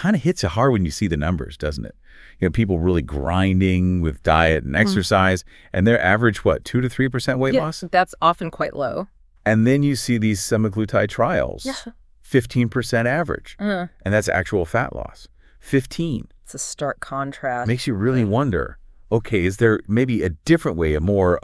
kind of hits you hard when you see the numbers, doesn't it? People really grinding with diet and exercise, and their average, what, 2 to 3% weight loss? That's often quite low. And then you see these semaglutide trials, 15% average, and that's actual fat loss, 15. It's a stark contrast. Makes you really wonder, okay, is there maybe a different way, a more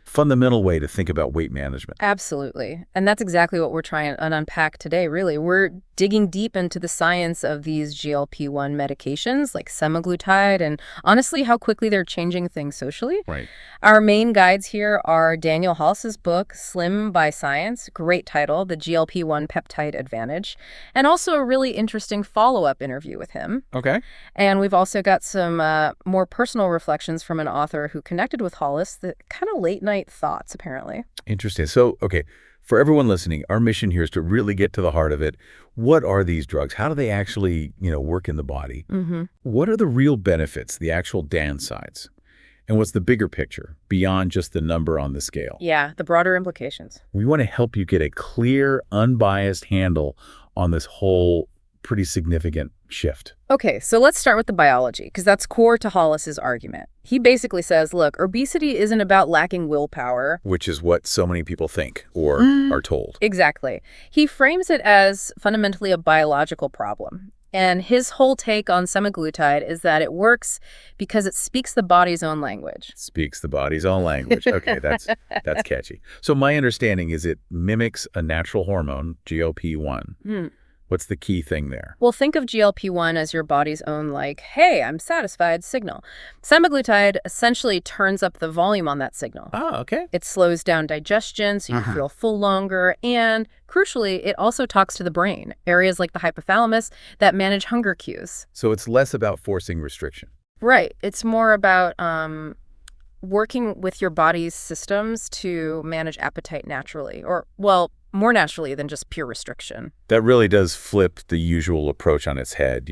fundamental way to think about weight management? Absolutely. And that's exactly what we're trying to unpack today, really. We're digging deep into the science of these GLP-1 medications like semaglutide and honestly how quickly they're changing things socially. Right. Our main guides here are Daniel Hollis's book, Slim by Science, great title, The GLP-1 Peptide Advantage, and also a really interesting follow-up interview with him. Okay. And we've also got some more personal reflections from an author who connected with Hollis, the kind of late-night thoughts, apparently. Interesting. So, okay, for everyone listening, our mission here is to really get to the heart of it. What are these drugs? How do they actually, work in the body? What are the real benefits, the actual downsides? And what's the bigger picture beyond just the number on the scale? Yeah, the broader implications. We want to help you get a clear, unbiased handle on this whole pretty significant shift. Okay, so let's start with the biology, because that's core to Hollis's argument. He basically says, look, obesity isn't about lacking willpower. Which is what so many people think or are told. Exactly. He frames it as fundamentally a biological problem. And his whole take on semaglutide is that it works because it speaks the body's own language. Speaks the body's own language. Okay, that's catchy. So my understanding is it mimics a natural hormone, GLP-1. What's the key thing there? Well, think of GLP-1 as your body's own, hey, I'm satisfied signal. Semaglutide essentially turns up the volume on that signal. Oh, okay. It slows down digestion so you feel full longer. And crucially, it also talks to the brain, areas like the hypothalamus that manage hunger cues. So it's less about forcing restriction. Right. It's more about working with your body's systems to manage appetite naturally, or, well, more naturally than just pure restriction. That really does flip the usual approach on its head,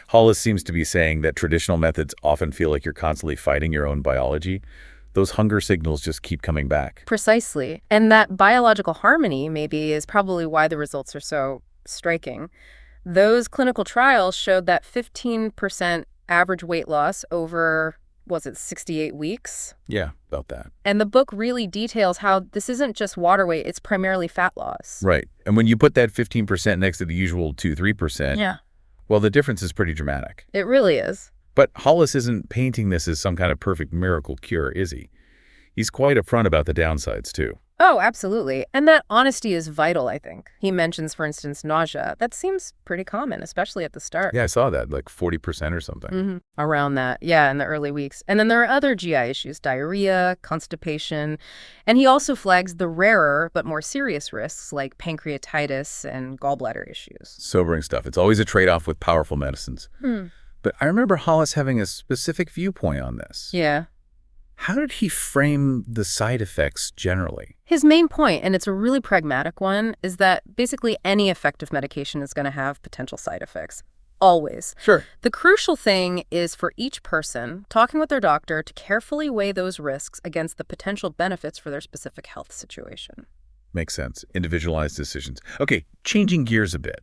Hollis seems to be saying that traditional methods often feel like you're constantly fighting your own biology. Those hunger signals just keep coming back. Precisely. And that biological harmony, maybe, is probably why the results are so striking. Those clinical trials showed that 15% average weight loss over, 68 weeks? Yeah, about that. And the book really details how this isn't just water weight, it's primarily fat loss. Right. And when you put that 15% next to the usual 2-3%, well, the difference is pretty dramatic. It really is. But Hollis isn't painting this as some kind of perfect miracle cure, is he? He's quite upfront about the downsides, too. Oh, absolutely. And that honesty is vital, I think. He mentions, for instance, nausea. That seems pretty common, especially at the start. Yeah, I saw that, 40% or something. Around that, in the early weeks. And then there are other GI issues, diarrhea, constipation. And he also flags the rarer but more serious risks like pancreatitis and gallbladder issues. Sobering stuff. It's always a trade-off with powerful medicines. But I remember Hollis having a specific viewpoint on this. Yeah. How did he frame the side effects generally? His main point, and it's a really pragmatic one, is that basically any effective medication is going to have potential side effects. Always. Sure. The crucial thing is for each person talking with their doctor to carefully weigh those risks against the potential benefits for their specific health situation. Makes sense. Individualized decisions. Okay, changing gears a bit.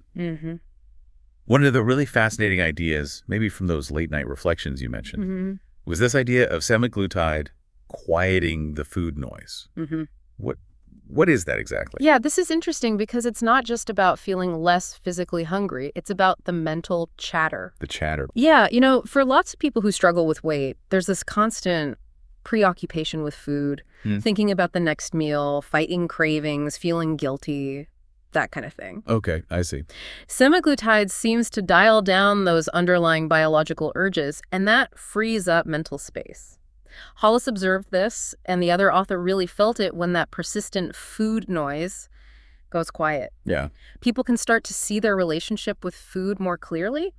One of the really fascinating ideas, maybe from those late night reflections you mentioned, was this idea of semaglutide quieting the food noise. What is that exactly? Yeah, this is interesting because it's not just about feeling less physically hungry. It's about the mental chatter. The chatter. Yeah, for lots of people who struggle with weight, there's this constant preoccupation with food, thinking about the next meal, fighting cravings, feeling guilty, that kind of thing. Okay, I see. Semaglutide seems to dial down those underlying biological urges, and that frees up mental space. Hollis observed this, and the other author really felt it when that persistent food noise goes quiet. Yeah. People can start to see their relationship with food more clearly,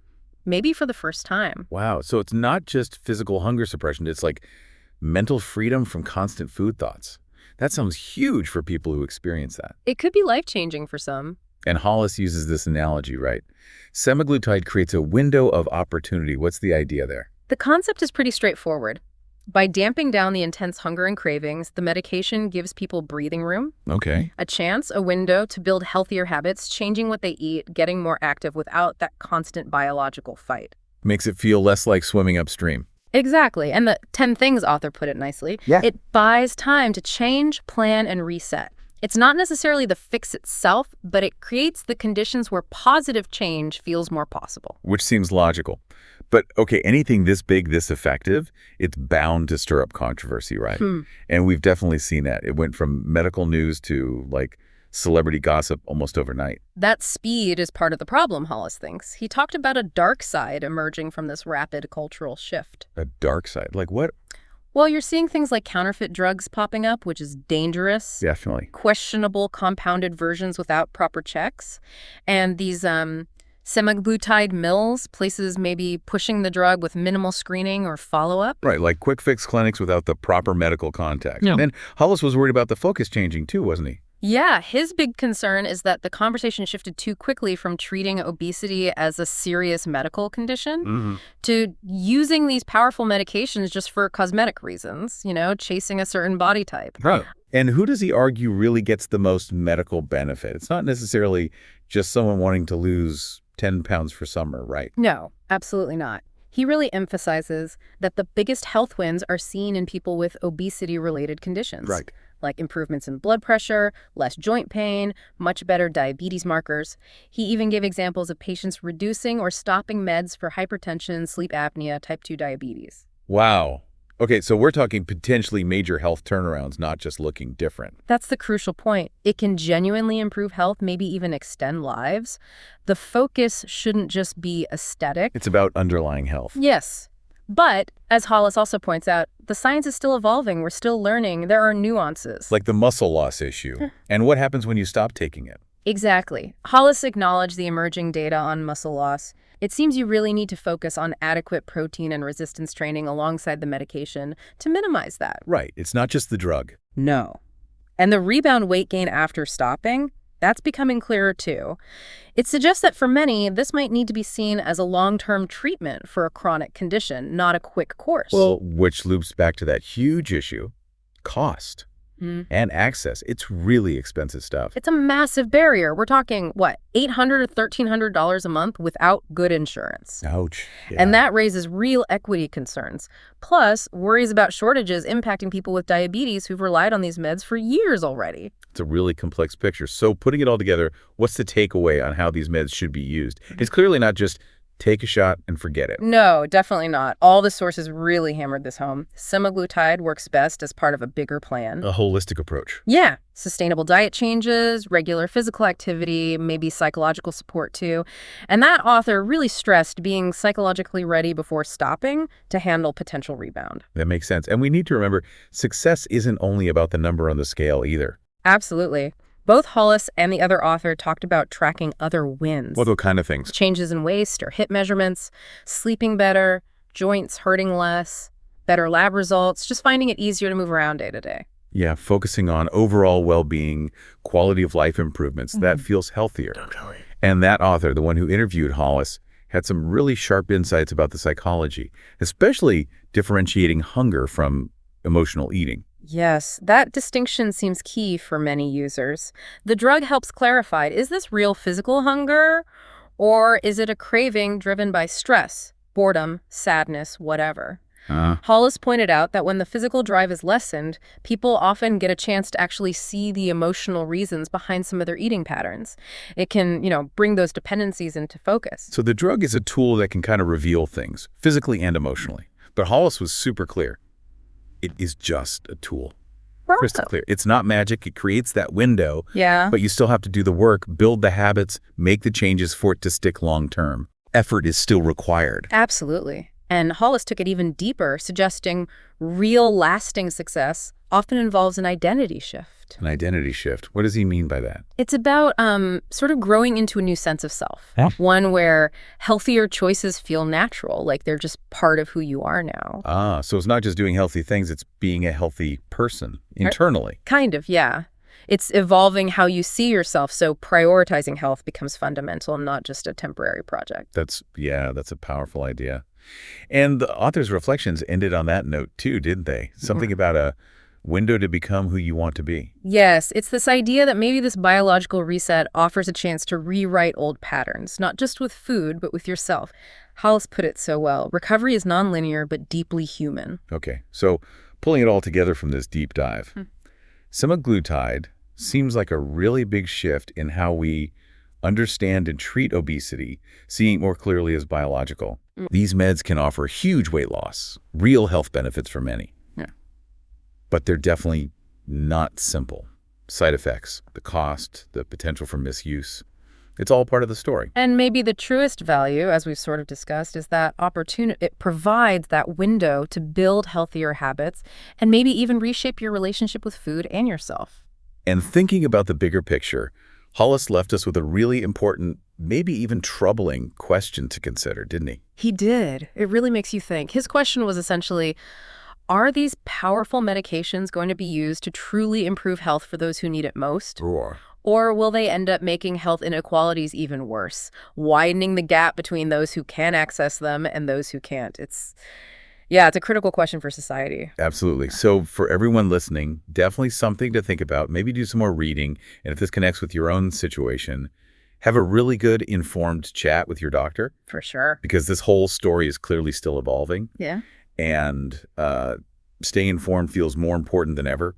maybe for the first time. Wow, so it's not just physical hunger suppression, it's like mental freedom from constant food thoughts. That sounds huge for people who experience that. It could be life-changing for some. And Hollis uses this analogy, right? Semaglutide creates a window of opportunity. What's the idea there? The concept is pretty straightforward. By damping down the intense hunger and cravings, the medication gives people breathing room, Okay. a window to build healthier habits, changing what they eat, getting more active without that constant biological fight. Makes it feel less like swimming upstream. Exactly. And the 10 things author put it nicely. Yeah. It buys time to change, plan, and reset. It's not necessarily the fix itself, but it creates the conditions where positive change feels more possible. Which seems logical. But, okay, anything this big, this effective, it's bound to stir up controversy, right? And we've definitely seen that. It went from medical news to, like, celebrity gossip almost overnight. That speed is part of the problem, Hollis thinks. He talked about a dark side emerging from this rapid cultural shift. A dark side? Like what? Well, you're seeing things like counterfeit drugs popping up, which is dangerous. Definitely. Questionable compounded versions without proper checks. And these semaglutide mills, places maybe pushing the drug with minimal screening or follow-up. Right, like quick fix clinics without the proper medical contact. Yeah. And Hollis was worried about the focus changing too, wasn't he? Yeah, his big concern is that the conversation shifted too quickly from treating obesity as a serious medical condition to using these powerful medications just for cosmetic reasons, chasing a certain body type. Right. And who does he argue really gets the most medical benefit? It's not necessarily just someone wanting to lose 10 pounds for summer, right? No, absolutely not. He really emphasizes that the biggest health wins are seen in people with obesity-related conditions. Right. Like improvements in blood pressure, less joint pain, much better diabetes markers. He even gave examples of patients reducing or stopping meds for hypertension, sleep apnea, type 2 diabetes. Wow. Okay, so we're talking potentially major health turnarounds, not just looking different. That's the crucial point. It can genuinely improve health, maybe even extend lives. The focus shouldn't just be aesthetic. It's about underlying health. Yes. But, as Hollis also points out, the science is still evolving. We're still learning. There are nuances. Like the muscle loss issue. And what happens when you stop taking it? Exactly. Hollis acknowledged the emerging data on muscle loss. It seems you really need to focus on adequate protein and resistance training alongside the medication to minimize that. Right. It's not just the drug. No. And the rebound weight gain after stopping, that's becoming clearer too. It suggests that for many, this might need to be seen as a long-term treatment for a chronic condition, not a quick course. Well, which loops back to that huge issue, cost and access. It's really expensive stuff. It's a massive barrier. We're talking, what, $800 or $1,300 a month without good insurance. Ouch. Yeah. And that raises real equity concerns. Plus, worries about shortages impacting people with diabetes who've relied on these meds for years already. It's a really complex picture. So putting it all together, what's the takeaway on how these meds should be used? It's clearly not just take a shot and forget it. No, definitely not. All the sources really hammered this home. Semaglutide works best as part of a bigger plan. A holistic approach. Yeah. Sustainable diet changes, regular physical activity, maybe psychological support too. And that author really stressed being psychologically ready before stopping to handle potential rebound. That makes sense. And we need to remember, success isn't only about the number on the scale either. Absolutely. Both Hollis and the other author talked about tracking other wins. What kind of things? Changes in waist or hip measurements, sleeping better, joints hurting less, better lab results, just finding it easier to move around day to day. Yeah, focusing on overall well-being, quality of life improvements. That feels healthier. Totally. And that author, the one who interviewed Hollis, had some really sharp insights about the psychology, especially differentiating hunger from emotional eating. Yes, that distinction seems key for many users. The drug helps clarify, is this real physical hunger, or is it a craving driven by stress, boredom, sadness, whatever? Hollis pointed out that when the physical drive is lessened, people often get a chance to actually see the emotional reasons behind some of their eating patterns. It can, bring those dependencies into focus. So the drug is a tool that can kind of reveal things, physically and emotionally. But Hollis was super clear. It is just a tool. Crystal clear. It's not magic. It creates that window. Yeah. But you still have to do the work, build the habits, make the changes for it to stick long term. Effort is still required. Absolutely. And Hollis took it even deeper, suggesting real lasting success often involves an identity shift. An identity shift. What does he mean by that? It's about sort of growing into a new sense of self. Yeah. One where healthier choices feel natural, like they're just part of who you are now. So it's not just doing healthy things, it's being a healthy person internally. Kind of, yeah. It's evolving how you see yourself, so prioritizing health becomes fundamental, not just a temporary project. That's a powerful idea. And the author's reflections ended on that note too, didn't they? Something about a window to become who you want to be. Yes, it's this idea that maybe this biological reset offers a chance to rewrite old patterns, not just with food, but with yourself. Hollis put it so well. Recovery is nonlinear, but deeply human. Okay, so pulling it all together from this deep dive, semaglutide seems like a really big shift in how we understand and treat obesity, seeing it more clearly as biological. These meds can offer huge weight loss, real health benefits for many. Yeah. But they're definitely not simple. Side effects, the cost, the potential for misuse, it's all part of the story. And maybe the truest value, as we've sort of discussed, is that opportunity. It provides that window to build healthier habits and maybe even reshape your relationship with food and yourself. And thinking about the bigger picture, Hollis left us with a really important, maybe even troubling question to consider, didn't he? He did. It really makes you think. His question was essentially, are these powerful medications going to be used to truly improve health for those who need it most? Or will they end up making health inequalities even worse, widening the gap between those who can access them and those who can't? It's a critical question for society. Absolutely. So for everyone listening, definitely something to think about. Maybe do some more reading. And if this connects with your own situation, have a really good informed chat with your doctor. For sure. Because this whole story is clearly still evolving. Yeah. And staying informed feels more important than ever.